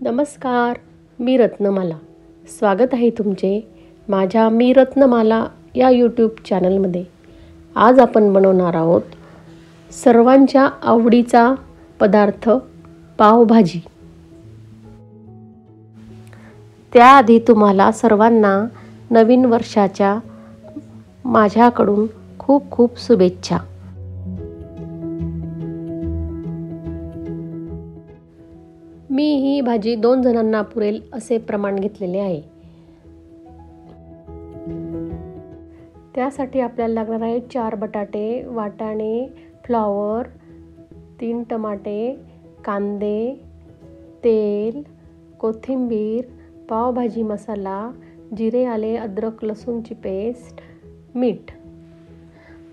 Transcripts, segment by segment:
नमस्कार, मी रत्नमाला. स्वागत आहे तुमचे माझ्या मी रत्नमाला या यूट्यूब चॅनलमध्ये. आज आपण बनवणार आहोत सर्वांच्या आवडीचा पदार्थ पावभाजी. त्याआधी तुम्हाला सर्वांना नवीन वर्षाच्या माझ्याकडून खूप खूप शुभेच्छा. मी ही भाजी 2 जणांना पुरेल असे प्रमाण घेतलेले आहे. त्यासाठी आपल्याला लागणार आहे 4 बटाटे, वाटाणे, फ्लॉवर, 3 टमाटे, कांदे, तेल, कोथिंबीर, पावभाजी मसाला, जिरे, आले, अद्रक, लसूणची पेस्ट, मीठ.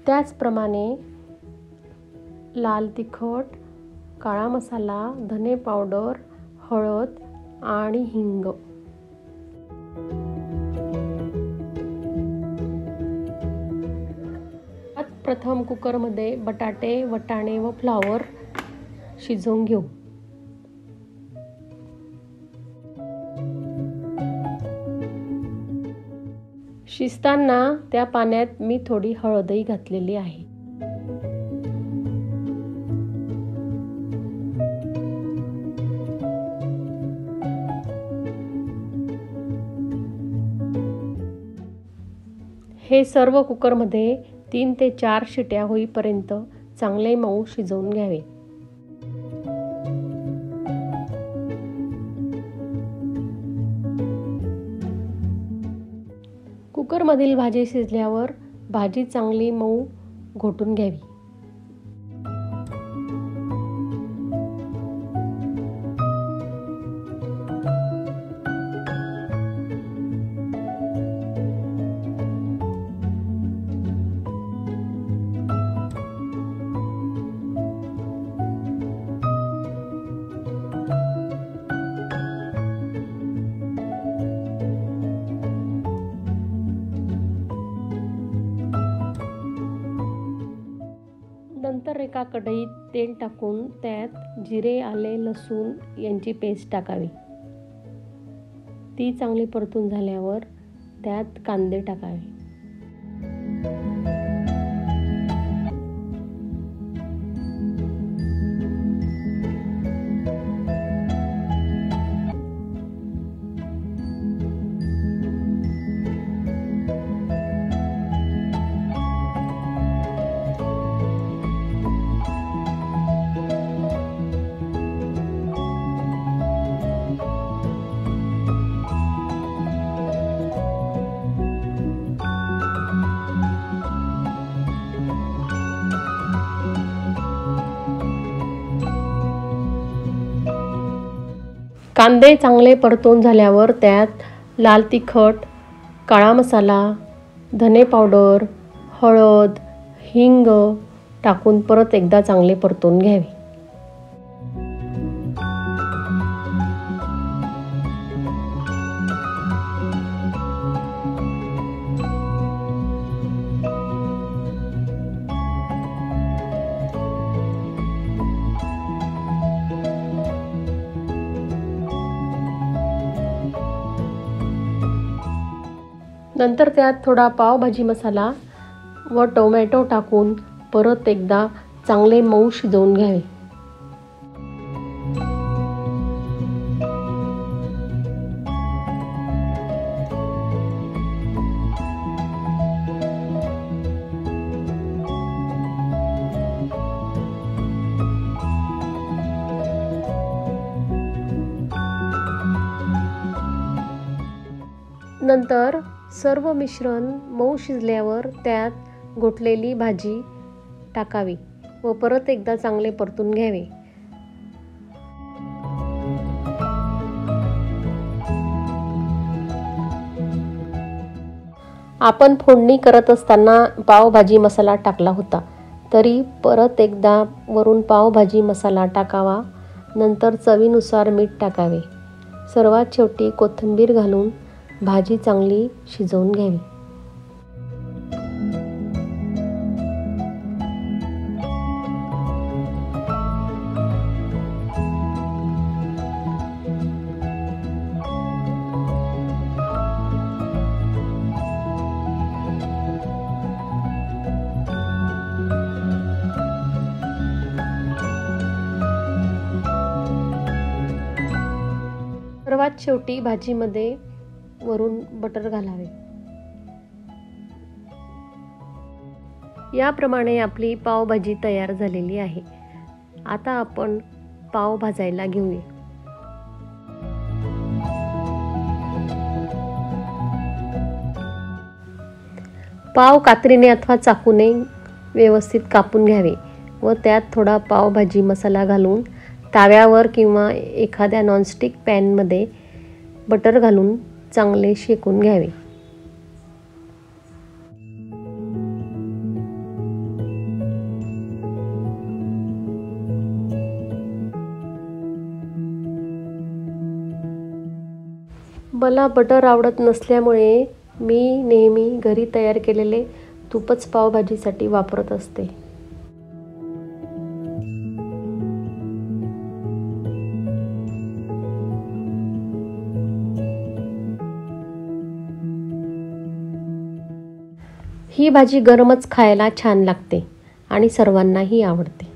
त्याचप्रमाणे लाल तिखट, काळा मसाला, धने पावडर, हळद आणि हिंग. प्रथम कुकरमध्ये बटाटे, वाटाणे व फ्लॉवर शिजवून घेऊ. शिजताना त्या पाण्यात मी थोडी हळदही घातलेली आहे. हे सर्व कुकरमध्ये 3 ते 4 शिट्या होईपर्यंत चांगले मऊ शिजवून घ्यावे. कुकरमधील भाजी शिजल्यावर भाजी चांगली मऊ घोटून घ्यावी. नंतर एका कढईत तेल टाकून त्यात जिरे, आले, लसूण यांची पेस्ट टाकावी. ती चांगली परतून झाल्यावर त्यात कांदे टाकावे. कांदे चांगले परतून झाल्यावर त्यात लाल तिखट, काळा मसाला, धने पावडर, हळद, हिंग टाकून परत एकदा चांगले परतून घ्यावे. नंतर त्यात थोडा पावभाजी मसाला व टोमॅटो टाकून परत एकदा चांगले मऊ शिजवून घ्यावे. नंतर सर्व मिश्रण मऊ शिजल्यावर त्यात घोटलेली भाजी टाकावी व परत एकदा चांगले परतून घ्यावे. आपण फोडणी करत असताना पावभाजी मसाला टाकला होता, तरी परत एकदा वरून पावभाजी मसाला टाकावा. नंतर चवीनुसार मीठ टाकावे. सर्वात शेवटी कोथिंबीर घालून भाजी चांगली शिजवून घ्यावी. सर्वात शेवटी भाजीमध्ये वरून बटर घालावे। याप्रमाणे आपली पावभाजी तयार झालेली आहे। आता आपण पाव भाजायला घेऊया। पाव कात्रीने अथवा चाकूने व्यवस्थित कापून घ्यावे व त्यात थोडा पावभाजी मसाला घालून तव्यावर किंवा एखाद्या नॉनस्टिक पॅनमध्ये बटर घालून चांगले शेकून घ्यावे। मला बटर आवडत नसल्यामुळे मी नेहमी घरी तयार केलेले तूपच पावभाजीसाठी वापरत असते। ही भाजी गरमच खायला छान लागते आणि सर्वांनाही आवडते।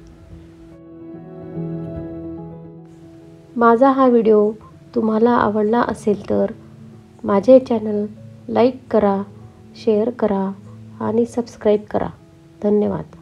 माझा हा व्हिडिओ तुम्हाला आवडला असेल तर माझे चॅनल लाईक करा, शेअर करा आणि सबस्क्राईब करा। धन्यवाद।